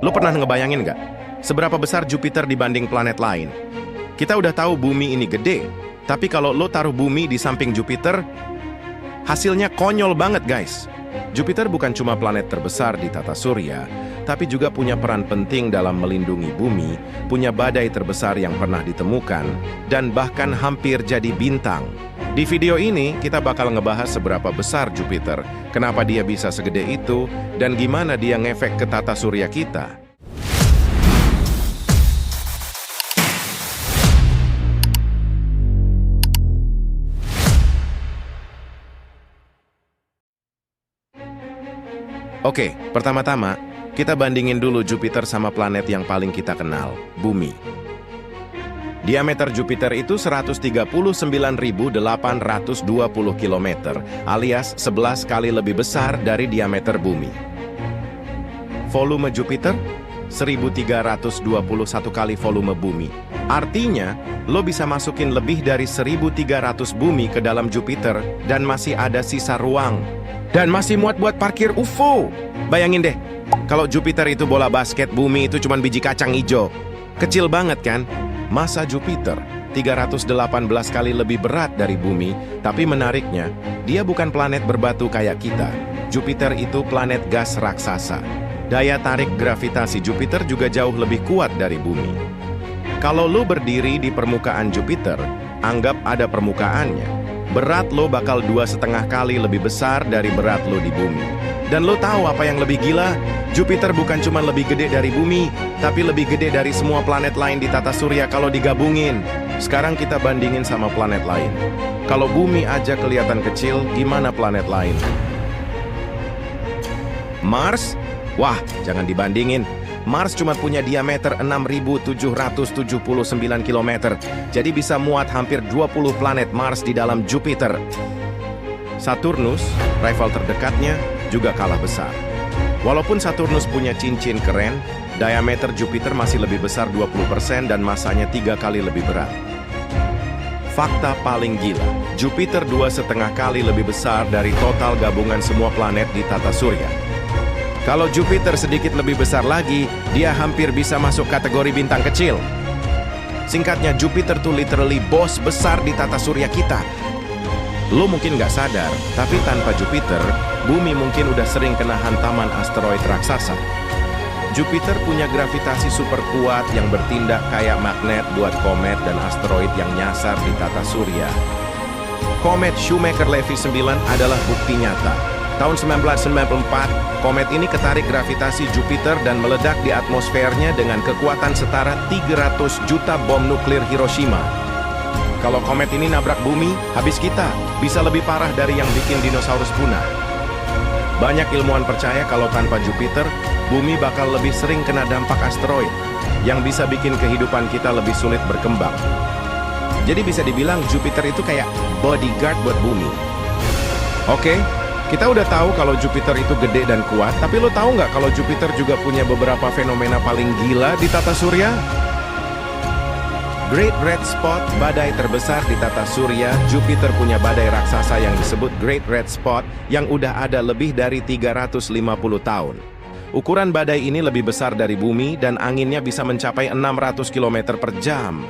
Lo pernah ngebayangin nggak? Seberapa besar Jupiter dibanding planet lain? Kita udah tahu bumi ini gede, tapi kalau lo taruh bumi di samping Jupiter, hasilnya konyol banget guys. Jupiter bukan cuma planet terbesar di tata surya, tapi juga punya peran penting dalam melindungi bumi, punya badai terbesar yang pernah ditemukan, dan bahkan hampir jadi bintang. Di video ini, kita bakal ngebahas seberapa besar Jupiter, kenapa dia bisa segede itu, dan gimana dia ngefek ke tata surya kita. Oke, pertama-tama, kita bandingin dulu Jupiter sama planet yang paling kita kenal, Bumi. Diameter Jupiter itu 139.820 km, alias 11 kali lebih besar dari diameter Bumi. Volume Jupiter? 1.321 kali volume Bumi. Artinya, lo bisa masukin lebih dari 1.300 bumi ke dalam Jupiter dan masih ada sisa ruang. Dan masih muat buat parkir UFO. Bayangin deh, kalau Jupiter itu bola basket, bumi itu cuma biji kacang hijau. Kecil banget kan? Massa Jupiter 318 kali lebih berat dari bumi, tapi menariknya, dia bukan planet berbatu kayak kita. Jupiter itu planet gas raksasa. Daya tarik gravitasi Jupiter juga jauh lebih kuat dari bumi. Kalau lo berdiri di permukaan Jupiter, anggap ada permukaannya. Berat lo bakal 2,5 kali lebih besar dari berat lo di bumi. Dan lo tahu apa yang lebih gila? Jupiter bukan cuma lebih gede dari bumi, tapi lebih gede dari semua planet lain di tata surya kalau digabungin. Sekarang kita bandingin sama planet lain. Kalau bumi aja kelihatan kecil, gimana planet lain? Mars? Wah, jangan dibandingin. Mars cuma punya diameter 6.779 km, jadi bisa muat hampir 20 planet Mars di dalam Jupiter. Saturnus, rival terdekatnya, juga kalah besar. Walaupun Saturnus punya cincin keren, diameter Jupiter masih lebih besar 20% dan masanya 3 kali lebih berat. Fakta paling gila, Jupiter 2,5 kali lebih besar dari total gabungan semua planet di tata surya. Kalau Jupiter sedikit lebih besar lagi, dia hampir bisa masuk kategori bintang kecil. Singkatnya, Jupiter tuh literally bos besar di tata surya kita. Lo mungkin nggak sadar, tapi tanpa Jupiter, bumi mungkin udah sering kena hantaman asteroid raksasa. Jupiter punya gravitasi super kuat yang bertindak kayak magnet buat komet dan asteroid yang nyasar di tata surya. Komet Shoemaker-Levy 9 adalah bukti nyata. Tahun 1994, komet ini ketarik gravitasi Jupiter dan meledak di atmosfernya dengan kekuatan setara 300 juta bom nuklir Hiroshima. Kalau komet ini nabrak bumi, habis kita, bisa lebih parah dari yang bikin dinosaurus punah. Banyak ilmuwan percaya kalau tanpa Jupiter, bumi bakal lebih sering kena dampak asteroid, yang bisa bikin kehidupan kita lebih sulit berkembang. Jadi bisa dibilang Jupiter itu kayak bodyguard buat bumi. Oke. Kita udah tahu kalau Jupiter itu gede dan kuat, tapi lo tahu nggak kalau Jupiter juga punya beberapa fenomena paling gila di tata surya? Great Red Spot, badai terbesar di tata surya. Jupiter punya badai raksasa yang disebut Great Red Spot yang udah ada lebih dari 350 tahun. Ukuran badai ini lebih besar dari bumi dan anginnya bisa mencapai 600 km per jam.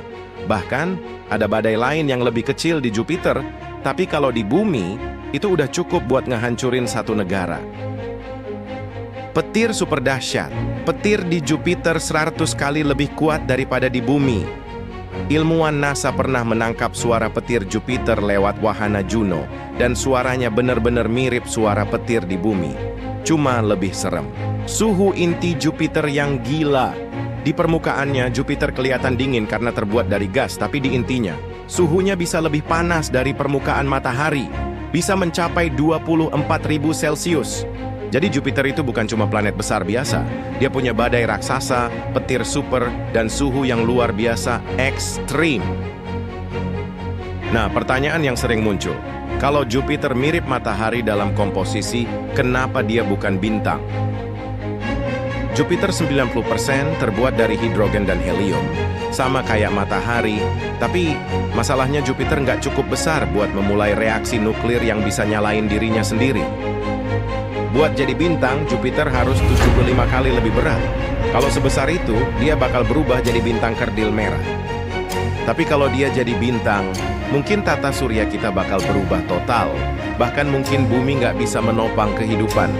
Bahkan, ada badai lain yang lebih kecil di Jupiter, tapi kalau di bumi, itu udah cukup buat ngehancurin satu negara. Petir super dahsyat. Petir di Jupiter 100 kali lebih kuat daripada di bumi. Ilmuwan NASA pernah menangkap suara petir Jupiter lewat wahana Juno, dan suaranya benar-benar mirip suara petir di bumi. Cuma lebih serem. Suhu inti Jupiter yang gila. Di permukaannya, Jupiter kelihatan dingin karena terbuat dari gas, tapi di intinya, suhunya bisa lebih panas dari permukaan matahari. Bisa mencapai 24.000 Celcius. Jadi Jupiter itu bukan cuma planet besar biasa. Dia punya badai raksasa, petir super, dan suhu yang luar biasa ekstrim. Nah, pertanyaan yang sering muncul. Kalau Jupiter mirip matahari dalam komposisi, kenapa dia bukan bintang? Jupiter 90% terbuat dari hidrogen dan helium, sama kayak matahari, tapi masalahnya Jupiter nggak cukup besar buat memulai reaksi nuklir yang bisa nyalain dirinya sendiri. Buat jadi bintang, Jupiter harus 75 kali lebih berat. Kalau sebesar itu, dia bakal berubah jadi bintang kerdil merah. Tapi kalau dia jadi bintang, mungkin tata surya kita bakal berubah total. Bahkan mungkin bumi nggak bisa menopang kehidupan.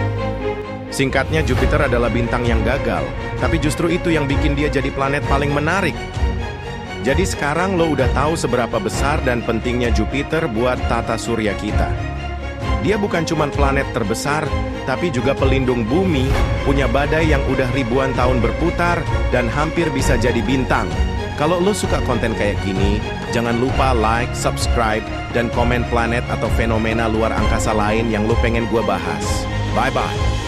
Singkatnya, Jupiter adalah bintang yang gagal. Tapi justru itu yang bikin dia jadi planet paling menarik. Jadi sekarang lo udah tahu seberapa besar dan pentingnya Jupiter buat tata surya kita. Dia bukan cuma planet terbesar, tapi juga pelindung bumi, punya badai yang udah ribuan tahun berputar, dan hampir bisa jadi bintang. Kalau lo suka konten kayak gini, jangan lupa like, subscribe, dan komen planet atau fenomena luar angkasa lain yang lo pengen gua bahas. Bye-bye!